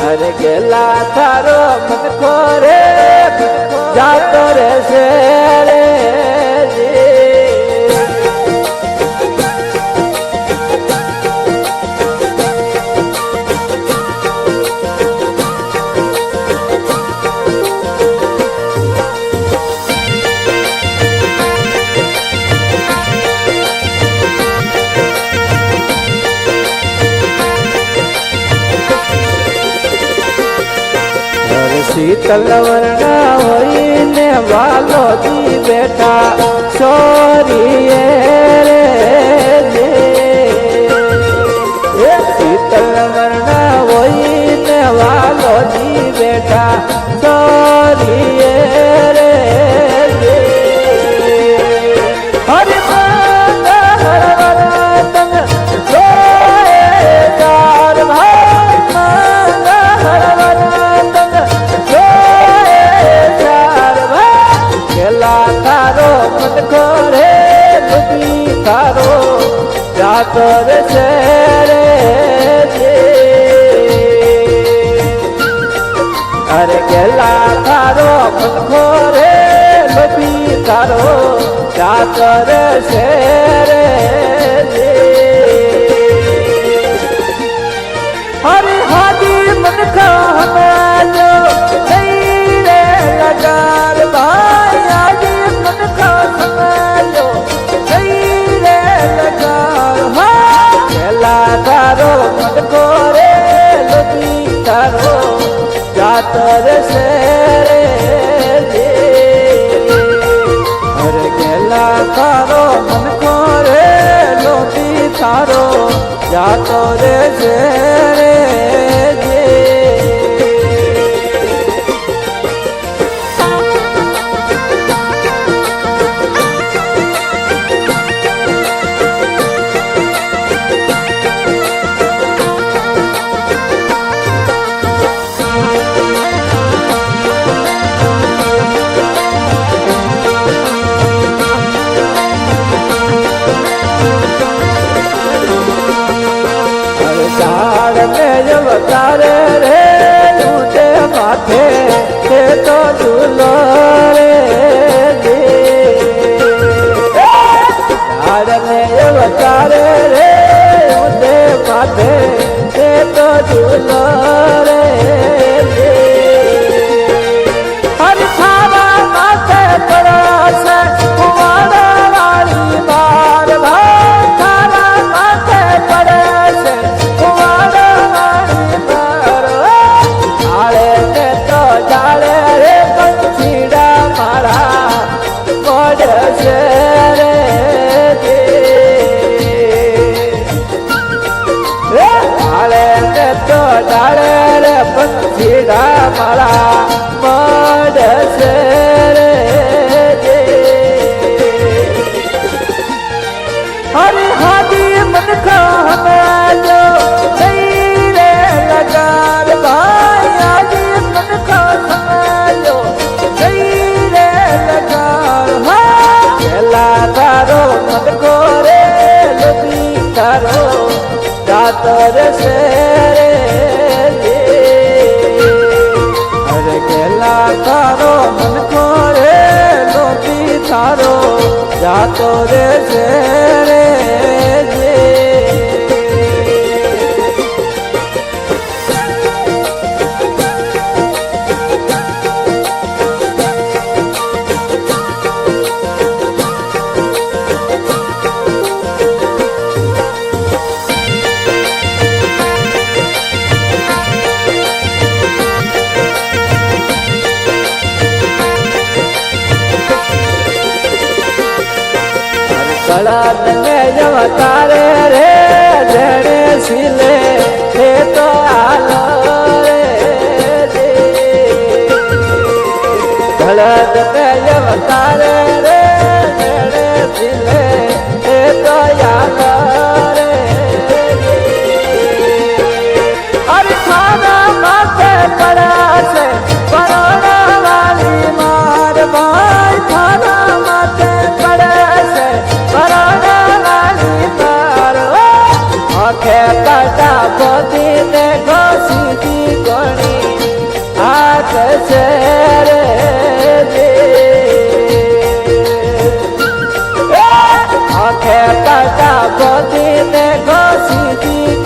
अरे गेला थारो मन खोरे जातो रे शेरे शीतल वर्णा होईने वालो जी बेटा छोरिए रे शीतल वर्णा होईने वालो जी बेटा छोरिए रे हरि जातर शेरे अरे गेला थारो मन खोरे लबी थारो जातर शेरे हरे हादी मन खालो नहीं रे लगार भाई आदि मन खालो नहीं रे लगार तारो मन खोरे लबी तारो जातर शेरे अरे गेला तारो मन खोरे लबी तारो जातर शेरे तारे रे ऊंचे माथे ते तो झूलो रे तारे रे ऊंचे माथे ते तो झूलो रे हर थारा माथे परास कुमारा वाली बार भाई थारा माथे परास कुमारा डाले रे पंछीड़ा मारा मड से हरे हादी मन खालो नहीं रे लगार भाई आदि मन खालो नहीं रे लगार गेला तारो मन खोरे लबी तारो जातर शेरे अरे गेला तारो मन खोरे लोभी तारो जातो रे शेरे कड़ाद में जब तारे रे जड़े सिले थे तो आलो रे कड़ाद में जब तारे रे जड़े सिले थे तो आलो रे अरे खाना माथे पड़ा से परोना वाली मार भाई खाना माथे पड़ा से परोना वाली मार आखे काटा बोदी देखो सीधी कोण આંખે કરતા ગોદી દેખો સીધી